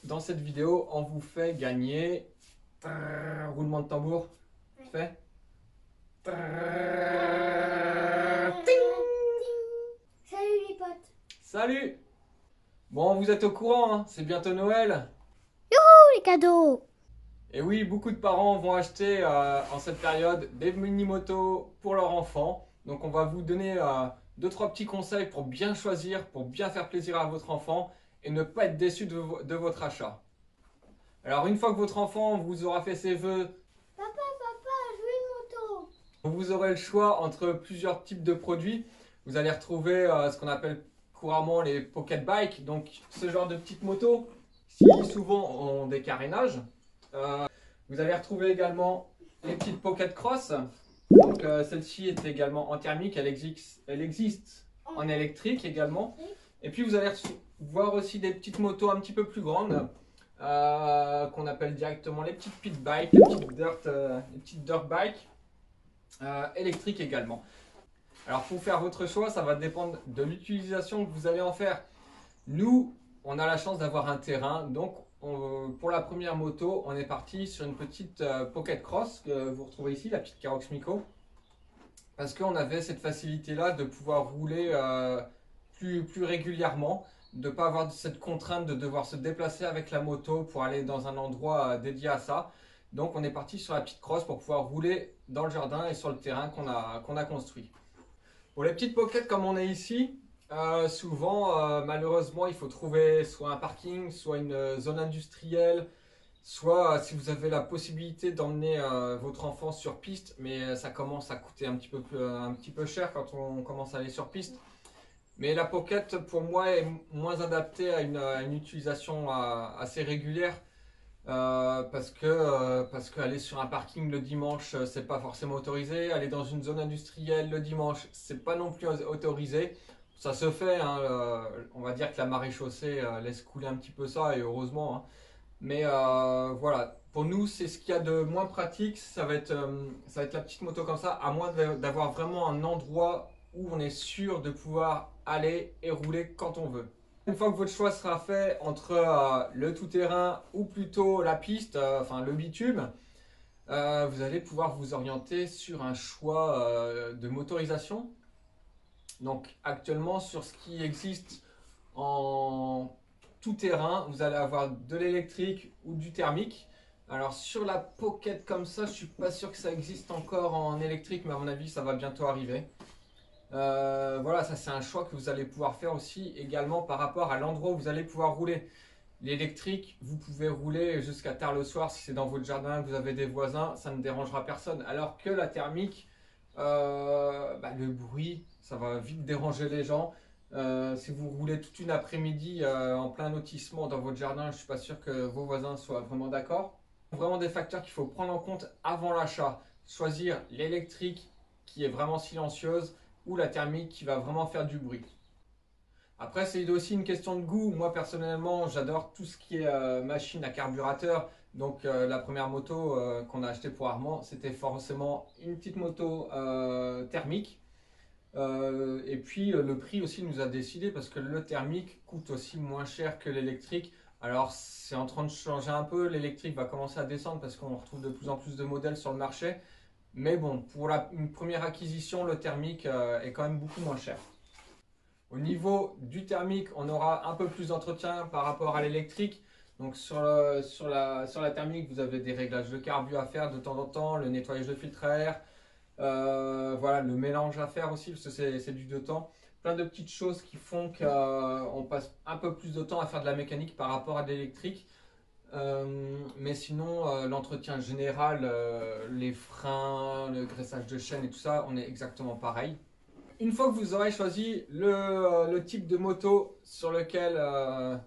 dans cette vidéo, on vous fait gagner. Roulement de tambour. Fait. Salut les potes. Salut! Bon, vous êtes au courant, hein, c'est bientôt Noël. Oh les cadeaux. Et oui, beaucoup de parents vont acheter en cette période des mini-motos pour leurs enfants. Donc on va vous donner 2-3 petits conseils pour bien choisir, pour bien faire plaisir à votre enfant et ne pas être déçu de votre achat. Alors une fois que votre enfant vous aura fait ses vœux, Papa, je veux une moto. vous aurez le choix entre plusieurs types de produits. Vous allez retrouver ce qu'on appelle couramment les pocket bikes, donc ce genre de petites motos qui souvent ont des carénages. Vous allez retrouver également les petites pocket cross. Donc celle-ci est également en thermique, elle existe en électrique également. Et puis vous allez voir aussi des petites motos un petit peu plus grandes qu'on appelle directement les petites pit bikes, les petites dirt bikes électriques également. Alors pour faire votre choix, ça va dépendre de l'utilisation que vous allez en faire. Nous, on a la chance d'avoir un terrain, donc pour la première moto, on est parti sur une petite Pocket Cross que vous retrouvez ici, la petite Karox Miko, parce qu'on avait cette facilité-là de pouvoir rouler plus régulièrement, de ne pas avoir cette contrainte de devoir se déplacer avec la moto pour aller dans un endroit dédié à ça. Donc on est parti sur la petite cross pour pouvoir rouler dans le jardin et sur le terrain qu'on a construit. Pour les petites pockets comme on est ici, souvent malheureusement il faut trouver soit un parking, soit une zone industrielle, soit si vous avez la possibilité d'emmener votre enfant sur piste, mais ça commence à coûter un petit peu cher quand on commence à aller sur piste. Mais la pocket pour moi est moins adaptée à une utilisation assez régulière. Parce qu'aller sur un parking le dimanche, c'est pas forcément autorisé. Aller dans une zone industrielle le dimanche, c'est pas non plus autorisé. Ça se fait, hein, on va dire que la marée-chaussée laisse couler un petit peu ça, et heureusement, hein. Mais voilà, pour nous, c'est ce qu'il y a de moins pratique. Ça va être la petite moto comme ça, à moins d'avoir vraiment un endroit où on est sûr de pouvoir aller et rouler quand on veut. Une fois que votre choix sera fait entre le tout-terrain ou plutôt la piste, enfin le bitume, vous allez pouvoir vous orienter sur un choix de motorisation. Donc actuellement sur ce qui existe en tout-terrain, vous allez avoir de l'électrique ou du thermique. Alors sur la Pocket comme ça, je suis pas sûr que ça existe encore en électrique, mais à mon avis ça va bientôt arriver. Voilà, ça c'est un choix que vous allez pouvoir faire aussi également par rapport à l'endroit où vous allez pouvoir rouler. L'électrique, vous pouvez rouler jusqu'à tard le soir si c'est dans votre jardin, que vous avez des voisins, ça ne dérangera personne. Alors que la thermique, le bruit, ça va vite déranger les gens. Si vous roulez toute une après-midi en plein lotissement dans votre jardin, je ne suis pas sûr que vos voisins soient vraiment d'accord. Vraiment des facteurs qu'il faut prendre en compte avant l'achat. Choisir l'électrique qui est vraiment silencieuse ou la thermique qui va vraiment faire du bruit. Après, c'est aussi une question de goût. Moi, personnellement, j'adore tout ce qui est machine à carburateur. Donc, la première moto qu'on a achetée pour Armand, c'était forcément une petite moto thermique. Et puis, le prix aussi nous a décidé parce que le thermique coûte aussi moins cher que l'électrique. Alors, c'est en train de changer un peu. L'électrique va commencer à descendre parce qu'on retrouve de plus en plus de modèles sur le marché. Mais bon, pour une première acquisition, le thermique est quand même beaucoup moins cher. Au niveau du thermique, on aura un peu plus d'entretien par rapport à l'électrique. Donc sur la thermique, vous avez des réglages de carbu à faire de temps en temps, le nettoyage de filtre à air, voilà, le mélange à faire aussi, parce que c'est du deux temps. Plein de petites choses qui font qu'on passe un peu plus de temps à faire de la mécanique par rapport à de l'électrique. Mais sinon, l'entretien général, les freins, le graissage de chaîne et tout ça, on est exactement pareil. Une fois que vous aurez choisi le type de moto sur lequel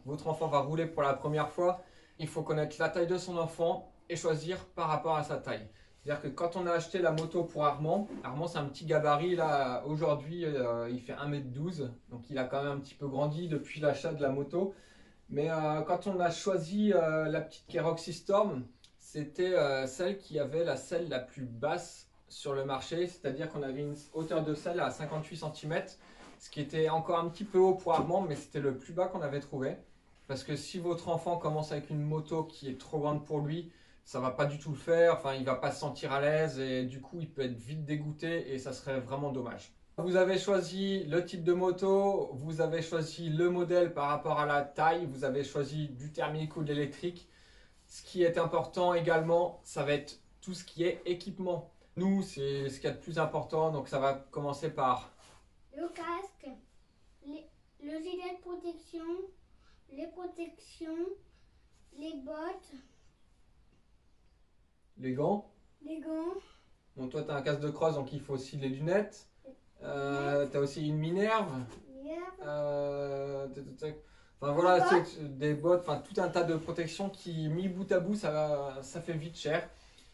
votre enfant va rouler pour la première fois, il faut connaître la taille de son enfant et choisir par rapport à sa taille. C'est-à-dire que quand on a acheté la moto pour Armand, Armand c'est un petit gabarit là, aujourd'hui il fait 1m12, donc il a quand même un petit peu grandi depuis l'achat de la moto. Mais quand on a choisi la petite Keroxy Storm, c'était celle qui avait la selle la plus basse sur le marché, c'est-à-dire qu'on avait une hauteur de selle à 58 cm, ce qui était encore un petit peu haut pour Armand, mais c'était le plus bas qu'on avait trouvé. Parce que si votre enfant commence avec une moto qui est trop grande pour lui, ça va pas du tout le faire. Enfin, il va pas se sentir à l'aise et du coup, il peut être vite dégoûté et ça serait vraiment dommage. Vous avez choisi le type de moto, vous avez choisi le modèle par rapport à la taille, vous avez choisi du thermique ou de l'électrique. Ce qui est important également, ça va être tout ce qui est équipement. Nous, c'est ce qu'il y a de plus important, donc ça va commencer par Le casque, le gilet de protection, les protections, les bottes, les gants. les gants, Bon, toi, tu as un casque de crosse, donc il faut aussi les lunettes. Tu as aussi une minerve. Tac, tac, tac. Enfin voilà, c'est des bottes, enfin tout un tas de protections qui, mis bout à bout, ça fait vite cher.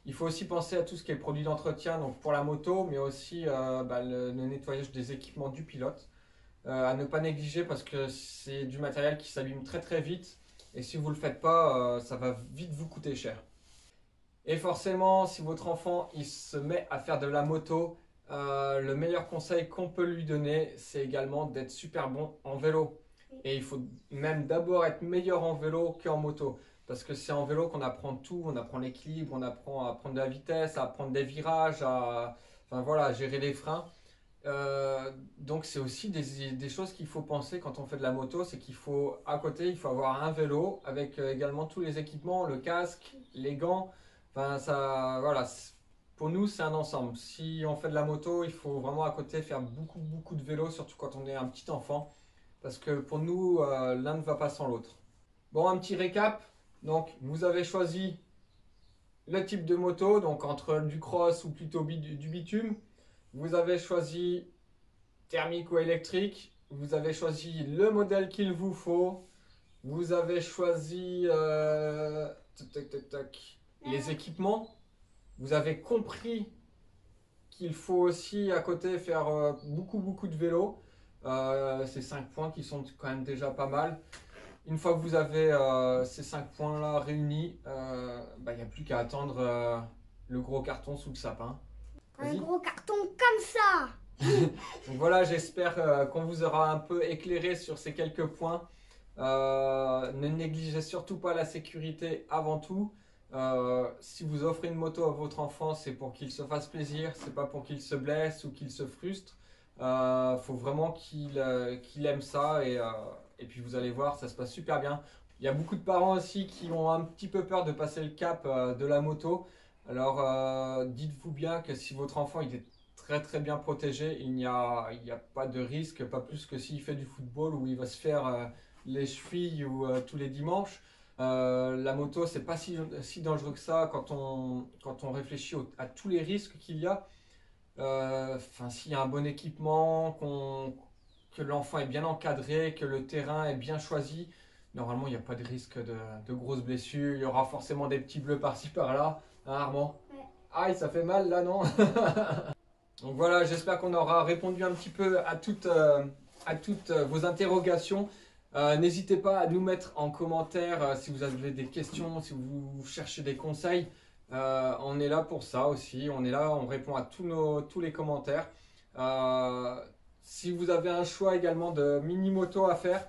Il faut aussi penser à tout ce qui est produit d'entretien, donc pour la moto, mais aussi le nettoyage des équipements du pilote. À ne pas négliger parce que c'est du matériel qui s'abîme très très vite. Et si vous ne le faites pas, ça va vite vous coûter cher. Et forcément, si votre enfant il se met à faire de la moto, le meilleur conseil qu'on peut lui donner, c'est également d'être super bon en vélo. Et il faut même d'abord être meilleur en vélo qu'en moto. Parce que c'est en vélo qu'on apprend tout, on apprend l'équilibre, on apprend à prendre de la vitesse, à prendre des virages, enfin voilà, à gérer les freins. Donc c'est aussi des choses qu'il faut penser quand on fait de la moto, c'est qu'il faut à côté, il faut avoir un vélo avec également tous les équipements, le casque, les gants. Enfin ça, voilà, pour nous c'est un ensemble. Si on fait de la moto, il faut vraiment à côté faire beaucoup de vélo, surtout quand on est un petit enfant, parce que pour nous l'un ne va pas sans l'autre. Bon, un petit récap. Donc vous avez choisi le type de moto, donc entre du cross ou plutôt du bitume. Vous avez choisi thermique ou électrique. Vous avez choisi le modèle qu'il vous faut. Vous avez choisi les équipements. Vous avez compris qu'il faut aussi à côté faire beaucoup de vélo. Ces 5 points qui sont quand même déjà pas mal. Une fois que vous avez ces 5 points-là réunis, il n'y a plus qu'à attendre le gros carton sous le sapin. un gros carton comme ça. Donc voilà, j'espère qu'on vous aura un peu éclairé sur ces quelques points. Ne négligez surtout pas la sécurité avant tout. Si vous offrez une moto à votre enfant, c'est pour qu'il se fasse plaisir, c'est pas pour qu'il se blesse ou qu'il se frustre. Faut vraiment qu'il aime ça et puis vous allez voir, ça se passe super bien. Il y a beaucoup de parents aussi qui ont un petit peu peur de passer le cap de la moto. Alors dites-vous bien que si votre enfant il est très bien protégé, il n'y a pas de risque, pas plus que s'il fait du football où il va se faire les chevilles ou tous les dimanches. La moto, c'est pas si dangereux que ça quand on réfléchit à tous les risques qu'il y a. S'il y a un bon équipement, que l'enfant est bien encadré, que le terrain est bien choisi, normalement il n'y a pas de risque de grosses blessures. Il y aura forcément des petits bleus par-ci par-là, hein, Armand? Ouais. Aïe, ça fait mal là, non? Donc voilà, j'espère qu'on aura répondu un petit peu à toutes vos interrogations. N'hésitez pas à nous mettre en commentaire si vous avez des questions, si vous cherchez des conseils. On est là pour ça aussi. On est là, on répond à tous les commentaires. Si vous avez un choix également de mini-moto à faire,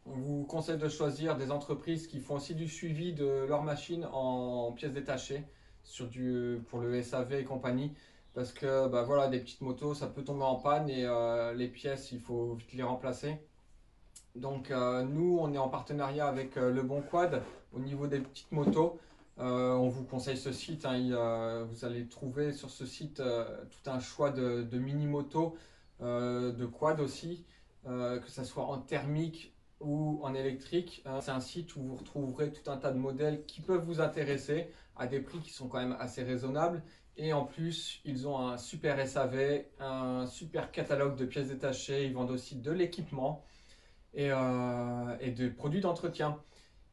on vous conseille de choisir des entreprises qui font aussi du suivi de leurs machines en pièces détachées pour le SAV et compagnie. Parce que voilà, des petites motos, ça peut tomber en panne et les pièces, il faut vite les remplacer. Donc nous, on est en partenariat avec Le Bon Quad au niveau des petites motos. On vous conseille ce site, hein, vous allez trouver sur ce site tout un choix de mini-motos, de quad aussi, que ce soit en thermique ou en électrique. C'est un site où vous retrouverez tout un tas de modèles qui peuvent vous intéresser à des prix qui sont quand même assez raisonnables. Et en plus, ils ont un super SAV, un super catalogue de pièces détachées. Ils vendent aussi de l'équipement et de produits d'entretien.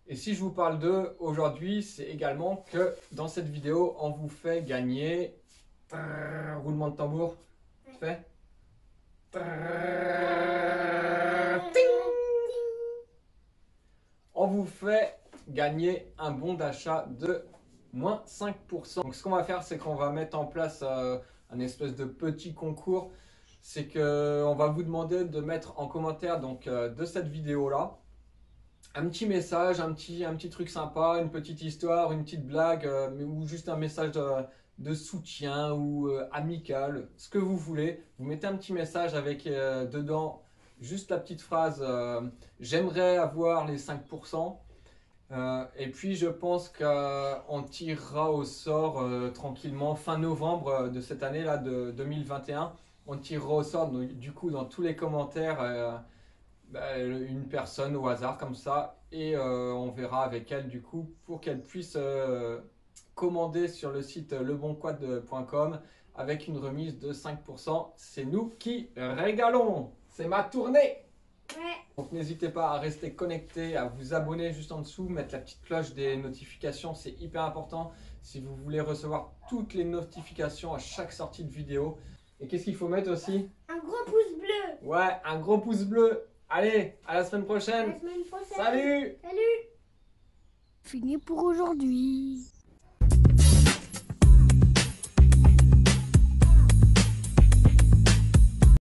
Et si je vous parle d'eux aujourd'hui, c'est également que dans cette vidéo, on vous fait gagner... Roulement de tambour. Fait. On vous fait gagner un bon d'achat de moins 5%. Donc ce qu'on va faire, c'est qu'on va mettre en place un espèce de petit concours. C'est qu'on va vous demander de mettre en commentaire de cette vidéo-là un petit message, un petit truc sympa, une petite histoire, une petite blague, ou juste un message de soutien ou amical, ce que vous voulez. Vous mettez un petit message avec dedans juste la petite phrase j'aimerais avoir les 5%. Et puis je pense qu'on tirera au sort tranquillement fin novembre de cette année là de 2021. On tirera au sort du coup dans tous les commentaires une personne au hasard comme ça et on verra avec elle du coup pour qu'elle puisse commander sur le site lebonquad.com avec une remise de 5%. C'est nous qui régalons. C'est ma tournée. Ouais. Donc n'hésitez pas à rester connecté, à vous abonner juste en dessous, mettre la petite cloche des notifications, c'est hyper important si vous voulez recevoir toutes les notifications à chaque sortie de vidéo. Et qu'est-ce qu'il faut mettre aussi? Un gros pouce bleu. Ouais, un gros pouce bleu. Allez, à la semaine À prochaine. la semaine prochaine. Salut! Salut. Fini pour aujourd'hui.